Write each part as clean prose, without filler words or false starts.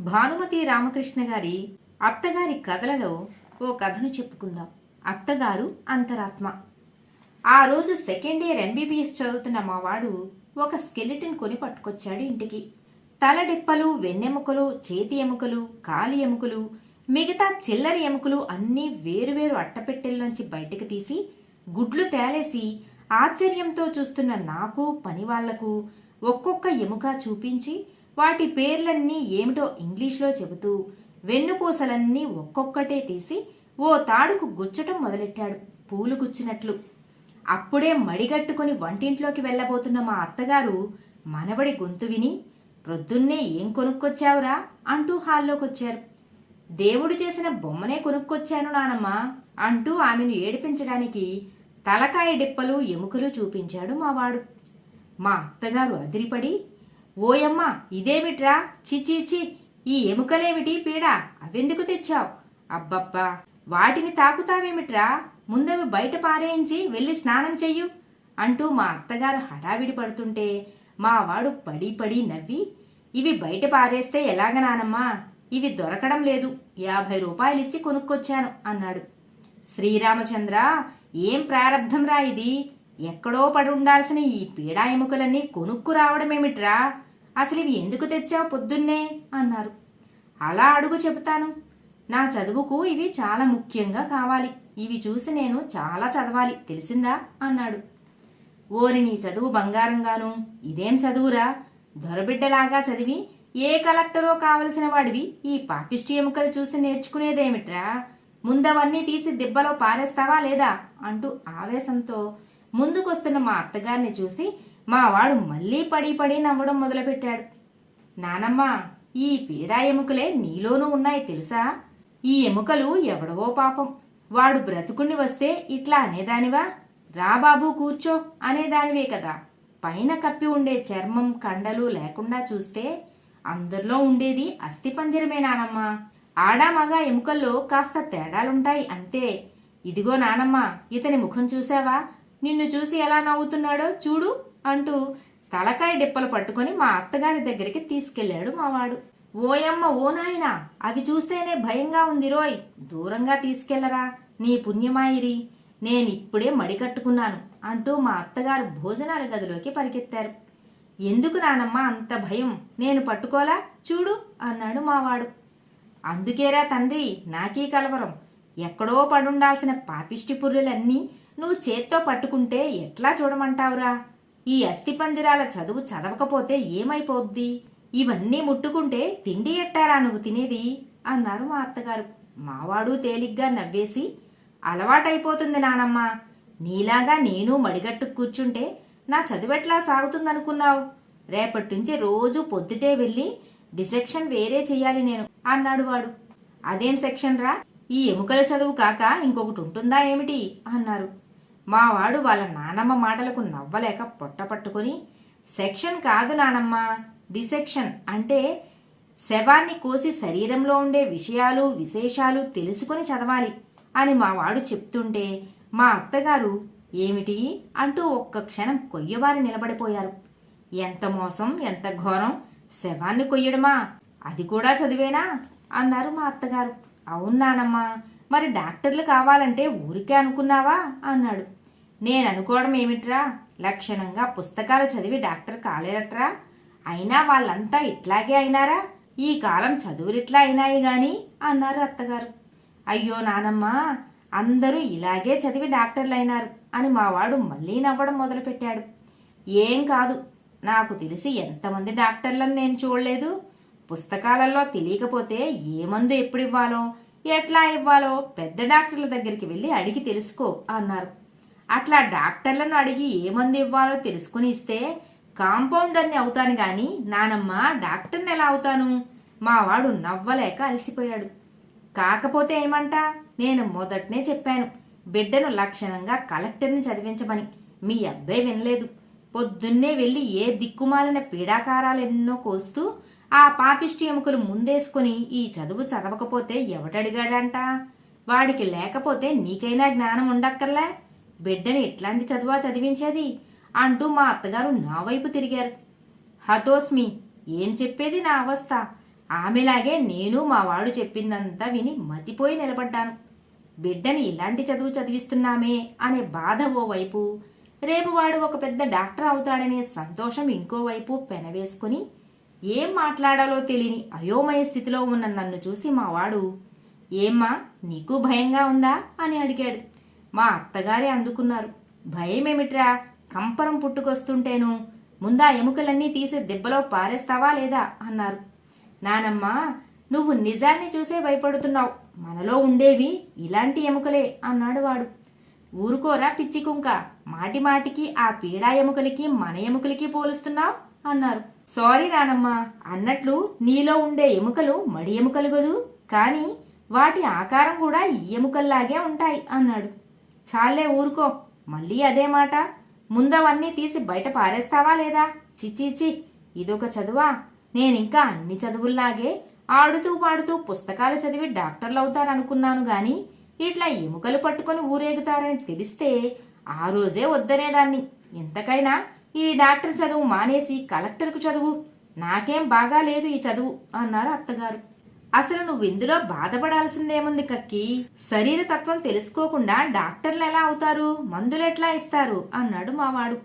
భానుమతి రామకృష్ణ గారి అత్తగారి కథలలో ఓ కథను చెప్పుకుందాం. అత్తగారు అంతరాత్మ. ఆ రోజు సెకండ్ ఇయర్ ఎంబీబీఎస్ చదువుతున్న మావాడు ఒక స్కెలిటన్ కొని పట్టుకొచ్చాడు ఇంటికి. తలడిప్పలు, వెన్నెముకలు, చేతి ఎముకలు, కాలి ఎముకలు, మిగతా చిల్లరి ఎముకలు అన్నీ వేరువేరు అట్టపెట్టెల్లోంచి బయటకు తీసి గుడ్లు తేలేసి ఆశ్చర్యంతో చూస్తున్న నాకు, పనివాళ్లకు ఒక్కొక్క ఎముక చూపించి వాటి పేర్లన్నీ ఏమిటో ఇంగ్లీష్లో చెబుతూ వెన్నుపూసలన్నీ ఒక్కొక్కటే తీసి ఓ తాడుకు గుచ్చటం మొదలెట్టాడు, పూలు గుచ్చినట్లు. అప్పుడే మడిగట్టుకుని వంటింట్లోకి వెళ్లబోతున్న మా అత్తగారు మనవడి గొంతు విని, ప్రొద్దున్నే ఏం కొనుక్కొచ్చావురా అంటూ హాల్లోకొచ్చారు. దేవుడు చేసిన బొమ్మనే కొనుక్కొచ్చాను నానమ్మా అంటూ ఆమెను ఏడిపించడానికి తలకాయ డిప్పలు, ఎముకలు చూపించాడు మావాడు. మా అత్తగారు అదిరిపడి, ఓయమ్మా ఇదేమిట్రా, చిచీచి, ఈ ఎముకలేమిటి పీడ, అవెందుకు తెచ్చావు? అబ్బబ్బా, వాటిని తాకుతావేమిట్రా, ముందవి బయట పారేయించి వెళ్ళి స్నానం చెయ్యు అంటూ మా అత్తగారు హడావిడి పడుతుంటే మావాడు పడి పడి నవ్వి, ఇవి బయట పారేస్తే ఎలాగ నానమ్మా, ఇవి దొరకడం లేదు, 50 రూపాయలిచ్చి కొనుక్కొచ్చాను అన్నాడు. శ్రీరామచంద్ర, ఏం ప్రారబ్ధంరా ఇది, ఎక్కడో పడి ఉండాల్సిన ఈ పీడా ఎముకలన్నీ కొనుక్కు రావడమేమిట్రా, అసలు ఇవి ఎందుకు తెచ్చావు పొద్దున్నే అన్నారు. అలా అడుగు చెబుతాను, నా చదువుకు ఇవి చాలా ముఖ్యంగా కావాలి, ఇవి చూసి నేను చాలా చదవాలి, తెలిసిందా అన్నాడు. ఓరి నీ చదువు బంగారంగాను, ఇదేం చదువురా, దొరబిడ్డలాగా చదివి ఏ కలెక్టరో కావలసిన వాడివి ఈ పాపిష్టి ఎముకలు చూసి నేర్చుకునేదేమిట్రా, ముందవన్నీ తీసి దిబ్బలో పారేస్తావా లేదా అంటూ ఆవేశంతో ముందుకొస్తున్న మా అత్తగారిని చూసి మా వాడు మళ్లీ పడి పడి నవ్వడం మొదలుపెట్టాడు. నానమ్మ, ఈ పీడా ఎముకలే నీలోనూ ఉన్నాయి తెలుసా, ఈ ఎముకలు ఎవడవో పాపం, వాడు బ్రతుకుని వస్తే ఇట్లా అనేదానివా, రా బాబు కూర్చో అనేదానివే కదా, పైన కప్పి ఉండే చర్మం, కండలు లేకుండా చూస్తే అందరిలో ఉండేది అస్థిపంజరమే నానమ్మ, ఆడా మగ ఎముకల్లో కాస్త తేడాలుంటాయి అంతే. ఇదిగో నానమ్మ, ఇతని ముఖం చూసావా, నిన్ను చూసి ఎలా నవ్వుతున్నాడో చూడు అంటూ తలకాయ డిప్పలు పట్టుకుని మా అత్తగారి దగ్గరికి తీసుకెళ్లాడు మావాడు. ఓయమ్మ ఓ నాయనా, అవి చూస్తేనే భయంగా ఉంది రోయ్, దూరంగా తీసుకెళ్లరా, నీ పుణ్యమాయిరి, నేనిప్పుడే మడికట్టుకున్నాను అంటూ మా అత్తగారు భోజనాల గదిలోకి పరిగెత్తారు. ఎందుకు నానమ్మ అంత భయం, నేను పట్టుకోలా చూడు అన్నాడు మావాడు. అందుకేరా తండ్రి నాకీ కలవరం, ఎక్కడో పడుండాల్సిన పాపిష్టి పుర్రెలన్నీ నువ్వు చేత్తో పట్టుకుంటే ఎట్లా చూడమంటావురా, ఈ అస్థిపంజరాల చదువు చదవకపోతే ఏమైపోద్ది, ఇవన్నీ ముట్టుకుంటే తిండి ఎట్టారా నువ్వు తినేది అన్నారు మా అత్తగారు. మావాడు తేలిగ్గా నవ్వేసి, అలవాటైపోతుంది నానమ్మ, నీలాగా నేను మడిగట్టు కూర్చుంటే నా చదువెట్లా సాగుతుందనుకున్నావు, రేపట్నుంచి రోజు పొద్దుటే వెళ్ళి డిసెక్షన్ వేరే చెయ్యాలి నేను అన్నాడు వాడు. అదేం సెక్షన్ రా, ఈ ఎముకల చదువు కాక ఇంకొకటి ఉంటుందా ఏమిటి అన్నారు. మావాడు వాళ్ళ నానమ్మ మాటలకు నవ్వలేక పొట్ట పట్టుకుని, సెక్షన్ కాదు నానమ్మ, డిసెక్షన్ అంటే శవాన్ని కోసి శరీరంలో ఉండే విషయాలు విశేషాలు తెలుసుకుని చదవాలి అని మావాడు చెప్తుంటే మా అత్తగారు ఏమిటి అంటూ ఒక్క క్షణం కొయ్యవారి నిలబడిపోయారు. ఎంత మోసం, ఎంత ఘోరం, శవాన్ని కొయ్యడమా, అది కూడా చదివేనా అన్నారు మా అత్తగారు. అవునానమ్మా, మరి డాక్టర్లు కావాలంటే ఊరికే అనుకున్నావా అన్నాడు. నేననుకోవడం ఏమిట్రా, లక్షణంగా పుస్తకాలు చదివి డాక్టర్ కాలేరట్రా, అయినా వాళ్ళంతా ఇట్లాగే అయినారా, ఈ కాలం చదువులిట్లా అయినాయి గాని అన్నారు అత్తగారు. అయ్యో నానమ్మ, అందరూ ఇలాగే చదివి డాక్టర్లు అయినారు అని మావాడు మళ్లీ నవ్వడం మొదలుపెట్టాడు. ఏం కాదు, నాకు తెలిసి ఎంతమంది డాక్టర్లను నేను చూడలేదు, పుస్తకాలలో తెలియకపోతే ఏ మందు ఎప్పుడు ఇవ్వాలో ఎట్లా ఇవ్వాలో పెద్ద డాక్టర్ల దగ్గరికి వెళ్ళి అడిగి తెలుసుకో అన్నారు. అట్లా డాక్టర్లను అడిగి ఏ మందు ఇవ్వాలో తెలుసుకుని ఇస్తే కాంపౌండర్ని అవుతాను గాని నానమ్మ డాక్టర్ని ఎలా అవుతాను, మావాడు నవ్వలేక అలసిపోయాడు. కాకపోతే ఏమంటా, నేను మొదటనే చెప్పాను బిడ్డను లక్షణంగా కలెక్టర్ని చదివించమని, మీ అబ్బాయి వినలేదు, పొద్దున్నే వెళ్ళి ఏ దిక్కుమాలిన పీడాకారాలెన్నో కోస్తూ ఆ పాపిష్టి ఎముకలు ముందేసుకుని ఈ చదువు చదవకపోతే ఎవడడిగాడంట, వాడికి లేకపోతే నీకైనా జ్ఞానం ఉండక్కర్లే, బిడ్డని ఇట్లాంటి చదువా చదివించేది అంటూ మా అత్తగారు నా వైపు తిరిగారు. హతోస్మి, ఏం చెప్పేది నా అవస్థ, ఆమెలాగే నేను మా వాడు చెప్పిందంతా విని మతిపోయి నిలబడ్డాను. బిడ్డని ఇలాంటి చదువు చదివిస్తున్నామే అనే బాధ ఓవైపు, రేపు వాడు ఒక పెద్ద డాక్టర్ అవుతాడనే సంతోషం ఇంకోవైపు పెనవేసుకుని ఏం మాట్లాడాలో తెలియని అయోమయ స్థితిలో ఉన్న నన్ను చూసి మా వాడు, ఏమ్మా నీకు భయంగా ఉందా అని అడిగాడు. మా అత్తగారే అందుకున్నారు. భయమేమిట్రా, కంపరం పుట్టుకొస్తుంటేను ముందా ఎముకలన్నీ తీసి దెబ్బలో పారేస్తావా లేదా అన్నారు. నానమ్మా, నువ్వు నిజాన్ని చూసే భయపడుతున్నావు, మనలో ఉండేవి ఇలాంటి ఎముకలే అన్నాడు వాడు. ఊరుకోరా పిచ్చి కుంక, మాటి మాటికి ఆ పీడా ఎముకలకి మన ఎముకలకి పోలుస్తున్నావు అన్నారు. సారీ నానమ్మా, అన్నట్లు నీలో ఉండే ఎముకలు మడి ఎముకలు గదు, కాని వాటి ఆకారం కూడా ఈ ఎముకల్లాగే ఉంటాయి అన్నాడు. చాలే ఊరుకో, మళ్ళీ అదే మాట, ముందవన్నీ తీసి బయట పారేస్తావా లేదా? చిచీచి, ఇదొక చదువా? నేనింకా అన్ని చదువుల్లాగే ఆడుతూ పాడుతూ పుస్తకాలు చదివి డాక్టర్లు అవుతారనుకున్నాను గాని ఇట్లా ఎముకలు పట్టుకొని ఊరేగుతారని తెలిస్తే ఆ రోజే వద్దనేదాన్ని. ఎంతకైనా ఈ డాక్టర్ చదువు మానేసి కలెక్టర్కు చదువు, నాకేం బాగా లేదు ఈ చదువు అన్నారు అత్తగారు. అసలు నువ్వు ఇందులో బాధపడాల్సిందేముంది కక్కి, శరీర తత్వం తెలుసుకోకుండా డాక్టర్లు ఎలా అవుతారు, మందులెట్లా ఇస్తారు అన్నాడు మావాడు.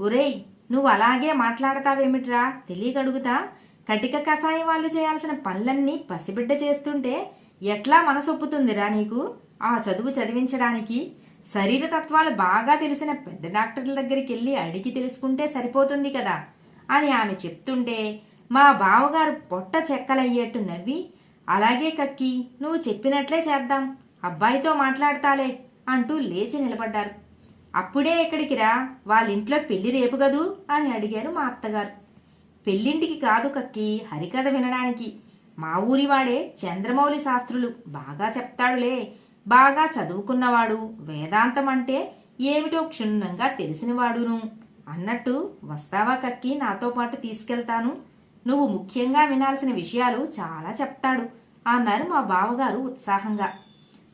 ఒరేయ్, నువ్వు అలాగే మాట్లాడతావేమిట్రా, తెలియగడుగుతా, కటిక కషాయం వాళ్ళు చేయాల్సిన పనులన్నీ పసిబిడ్డ చేస్తుంటే ఎట్లా మనసొప్పుతుందిరా నీకు ఆ చదువు చదివించడానికి? శరీర తత్వాలు బాగా తెలిసిన పెద్ద డాక్టర్ల దగ్గరికి వెళ్ళి అడిగి తెలుసుకుంటే సరిపోతుంది కదా అని ఆమె చెప్తుంటే మా బావగారు పొట్ట చెక్కలయ్యేట్టు నవ్వి, అలాగే కక్కి, నువ్వు చెప్పినట్లే చేద్దాం, అబ్బాయితో మాట్లాడతాలే అంటూ లేచి నిలబడ్డారు. అప్పుడే ఎక్కడికిరా, వాళ్ళింట్లో పెళ్లి రేపు గదూ అని అడిగారు మా అత్తగారు. పెళ్లింటికి కాదు కక్కి, హరికథ వినడానికి. మా ఊరివాడే చంద్రమౌళి శాస్త్రులు, బాగా చెప్తాడులే, బాగా చదువుకున్నవాడు, వేదాంతం అంటే ఏమిటో క్షుణ్ణంగా తెలిసినవాడును. అన్నట్టు వస్తావా కక్కి, నాతో పాటు తీసుకెళ్తాను, నువ్వు ముఖ్యంగా వినాల్సిన విషయాలు చాలా చెప్తాడు అన్నారు మా బావగారు ఉత్సాహంగా.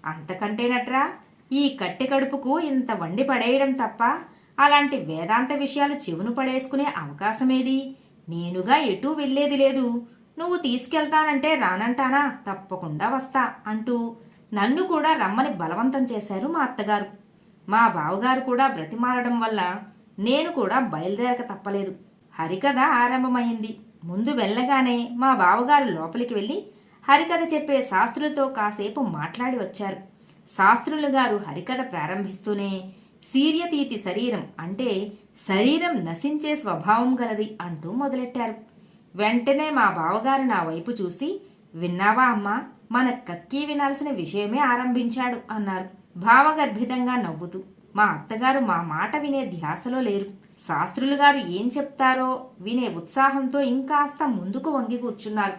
అంతకంటేనట్రా, ఈ కట్టె కడుపుకు ఇంత వండి పడేయడం తప్ప అలాంటి వేదాంత విషయాలు చెవును పడేసుకునే అవకాశమేది? నేనుగా ఎటూ వెళ్లేది లేదు, నువ్వు తీసుకెళ్తానంటే రానంటానా, తప్పకుండా వస్తా అంటూ నన్ను కూడా రమ్మని బలవంతం చేశారు మా అత్తగారు. మా బావగారు కూడా బ్రతిమాలడం వల్ల నేను కూడా బయలుదేరక తప్పలేదు. హరికథ ఆరంభమైంది. ముందు వెళ్ళగానే మా బావగారు లోపలికి వెళ్లి హరికథ చెప్పే శాస్త్రులతో కాసేపు మాట్లాడి వచ్చారు. శాస్త్రులు గారు హరికథ ప్రారంభిస్తూనే శీర్యతీతి శరీరం అంటే శరీరం నశించే స్వభావం గలది అంటూ మొదలెట్టారు. వెంటనే మా బావగారు నా వైపు చూసి, విన్నావా అమ్మా, మన కక్కి వినాల్సిన విషయమే ఆరంభించాడు అన్నారు భావగర్భితంగా నవ్వుతూ. మా అత్తగారు మా మాట వినే ధ్యాసలో లేరు. శాస్త్రులు గారు ఏం చెప్తారో వినే ఉత్సాహంతో ఇంకాస్త ముందుకు వంగి కూర్చున్నారు.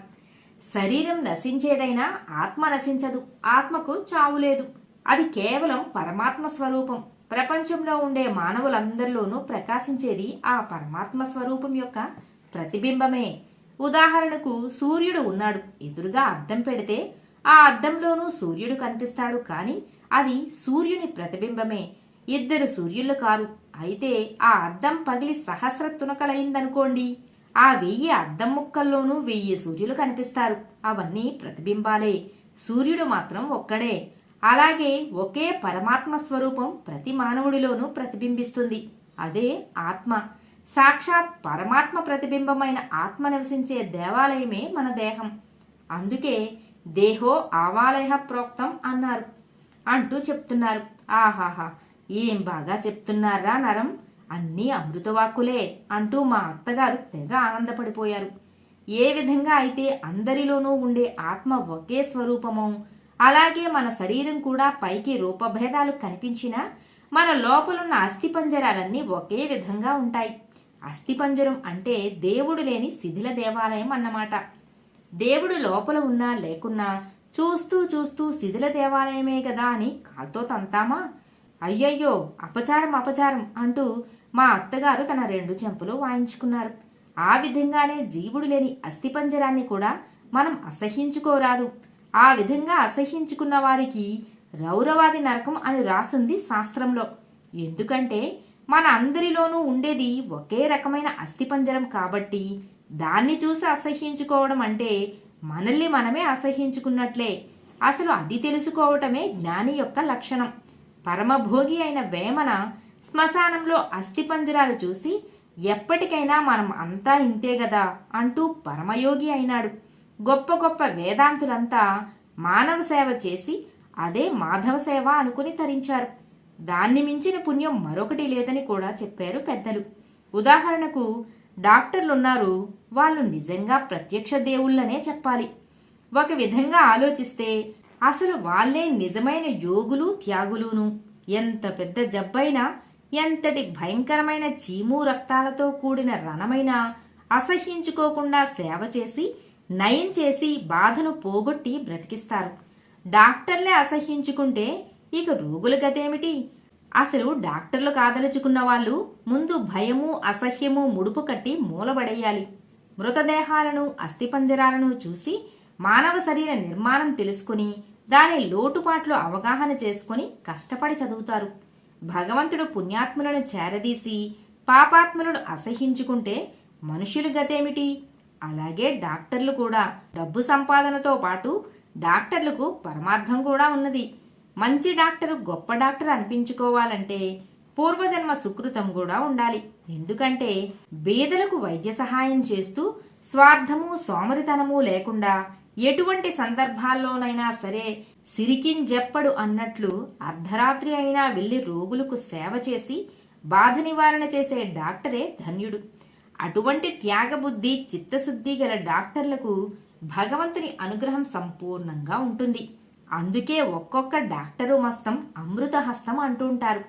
శరీరం నశించేదైనా ఆత్మ నశించదు, ఆత్మకు చావు లేదు, అది కేవలం పరమాత్మ స్వరూపం. ప్రపంచంలో ఉండే మానవులందరిలోనూ ప్రకాశించేది ఆ పరమాత్మ స్వరూపం యొక్క ప్రతిబింబమే. ఉదాహరణకు సూర్యుడు ఉన్నాడు, ఎదురుగా అద్దం పెడితే ఆ అద్దంలోనూ సూర్యుడు కనిపిస్తాడు, కాని అది సూర్యుని ప్రతిబింబమే, ఇద్దరు సూర్యులు కారు. అయితే ఆ అద్దం పగిలి సహస్ర తునకలైందనుకోండి, ఆ 1000 అద్దం ముక్కల్లోనూ 1000 సూర్యులు కనిపిస్తారు, అవన్నీ ప్రతిబింబాలే, సూర్యుడు మాత్రం ఒక్కడే. అలాగే ఒకే పరమాత్మ స్వరూపం ప్రతి మానవుడిలోనూ ప్రతిబింబిస్తుంది, అదే ఆత్మ. సాక్షాత్ పరమాత్మ ప్రతిబింబమైన ఆత్మ నివసించే దేవాలయమే మన దేహం. అందుకే దేహో ఆవాలయ ప్రోక్తం అన్నారు అంటూ చెప్తున్నారు. ఆహాహా, ఏం బాగా చెప్తున్నారా నరం, అన్నీ అమృతవాక్కులే అంటూ మా అత్తగారు తెగ ఆనందపడిపోయారు. ఏ విధంగా అయితే అందరిలోనూ ఉండే ఆత్మ ఒకే స్వరూపమో అలాగే మన శరీరం కూడా పైకి రూపభేదాలు కనిపించినా మన లోపలున్న అస్థిపంజరాలన్నీ ఒకే విధంగా ఉంటాయి. అస్థిపంజరం అంటే దేవుడు లేని శిథిల దేవాలయం అన్నమాట. దేవుడు లోపల ఉన్నా లేకున్నా చూస్తూ చూస్తూ శిథిల దేవాలయమే కదా అని కాల్తో తంతామా? అయ్యయ్యో, అపచారం అపచారం అంటూ మా అత్తగారు తన 2 చెంపులు వాయించుకున్నారు. ఆ విధంగానే జీవుడు లేని అస్థిపంజరాన్ని కూడా మనం అసహ్యించుకోరాదు. ఆ విధంగా అసహ్యించుకున్న వారికి రౌరవాది నరకం అని రాసుంది శాస్త్రంలో. ఎందుకంటే మన అందరిలోనూ ఉండేది ఒకే రకమైన అస్థిపంజరం కాబట్టి దాన్ని చూసి అసహ్యించుకోవడం అంటే మనల్ని మనమే అసహ్యించుకున్నట్లే. అసలు అది తెలుసుకోవటమే జ్ఞాని యొక్క లక్షణం. పరమభోగి అయిన వేమన శ్మశానంలో అస్థిపంజరాలు చూసి ఎప్పటికైనా మనం అంతా ఇంతే గదా అంటూ పరమయోగి అయినాడు. గొప్ప గొప్ప వేదాంతులంతా మానవ సేవ చేసి అదే మాధవ సేవ అనుకుని తరించారు. దాన్ని మించిన పుణ్యం మరొకటి లేదని కూడా చెప్పారు పెద్దలు. ఉదాహరణకు డాక్టర్లున్నారు, వాళ్ళు నిజంగా ప్రత్యక్ష దేవుళ్ళనే చెప్పాలి. ఒక విధంగా ఆలోచిస్తే అసలు వాళ్ళే నిజమైన యోగులు త్యాగులును. ఎంత పెద్ద జబ్బైనా, ఎంతటి భయంకరమైన చీము రక్తాలతో కూడిన రణమైనా అసహ్యించుకోకుండా సేవ చేసి నయం చేసి బాధను పోగొట్టి బ్రతికిస్తారు. డాక్టర్లే అసహ్యించుకుంటే ఇక రోగుల గతేమిటి? అసలు డాక్టర్లు కాదలుచుకున్న వాళ్ళు ముందు భయము అసహ్యము ముడుపు కట్టి మూలబడేయాలి. మృతదేహాలను అస్థిపంజరాలను చూసి మానవ శరీర నిర్మాణం తెలుసుకుని దాని లోటుపాట్లు అవగాహన చేసుకుని కష్టపడి చదువుతారు. భగవంతుడు పుణ్యాత్ములను చేరదీసి పాపాత్ములను అసహ్యించుకుంటే మనుష్యులు గతేమిటి? అలాగే డాక్టర్లు కూడా. డబ్బు సంపాదనతో పాటు డాక్టర్లకు పరమార్థం కూడా ఉన్నది. మంచి డాక్టరు గొప్ప డాక్టర్ అనిపించుకోవాలంటే పూర్వజన్మ సుకృతం కూడా ఉండాలి. ఎందుకంటే బీదలకు వైద్య సహాయం చేస్తూ స్వార్థము సోమరితనము లేకుండా ఎటువంటి సందర్భాల్లోనైనా సరే సిరికింజెప్పడు అన్నట్లు అర్ధరాత్రి అయినా వెళ్లి రోగులకు సేవ చేసి బాధ నివారణ చేసే డాక్టరే ధన్యుడు. అటువంటి త్యాగబుద్ధి చిత్తశుద్ధి గల డాక్టర్లకు భగవంతుని అనుగ్రహం సంపూర్ణంగా ఉంటుంది. అందుకే ఒక్కొక్క డాక్టరు మస్తం అమృత హస్తం అంటుంటారు.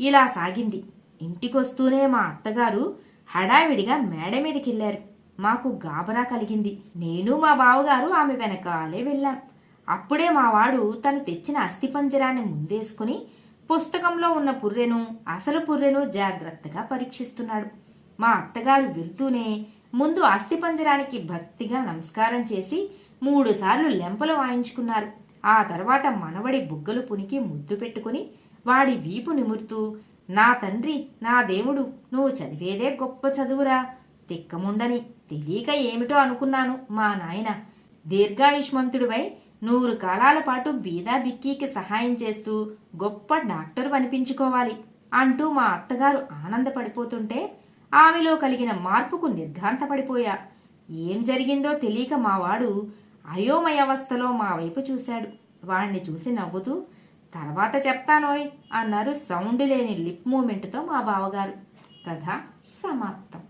ఇలా సాగింది. ఇంటికొస్తూనే మా అత్తగారు హడావిడిగా మేడ మీదకెళ్లారు. మాకు గాబరా కలిగింది. నేను మా బావగారు ఆమె వెనకాలే వెళ్ళాం. అప్పుడే మా వాడు తను తెచ్చిన అస్థిపంజరాన్ని ముందేసుకుని పుస్తకంలో ఉన్న పుర్రెను అసలు పుర్రెను జాగ్రత్తగా పరీక్షిస్తున్నాడు. మా అత్తగారు వెళ్తూనే ముందు అస్థిపంజరానికి భక్తిగా నమస్కారం చేసి 3 సార్లు లెంపలు వాయించుకున్నారు. ఆ తర్వాత మనవడి బుగ్గలు పునికి ముద్దు పెట్టుకుని వాడి వీపు నిమురుతూ, నా తండ్రి, నా దేవుడు, నువ్వు చదివేదే గొప్ప చదువురా, తిక్కముండని తెలియక ఏమిటో అనుకున్నాను మా నాయన. దీర్ఘాయుష్మంతుడివై 100 కాలాల పాటు బీదా బిక్కీకి సహాయం చేస్తూ గొప్ప డాక్టరు అనిపించుకోవాలి అంటూ మా అత్తగారు ఆనందపడిపోతుంటే ఆమెలో కలిగిన మార్పుకు నిర్ఘాంతపడిపోయా. ఏం జరిగిందో తెలియక మావాడు అయోమయావస్థలో మా వైపు చూశాడు. వాణ్ణి చూసి నవ్వుతూ, తర్వాత చెప్తానోయ్ అన్నారు సౌండ్ లేని లిప్ మూమెంట్తో మా బావగారు. కథ సమాప్తం.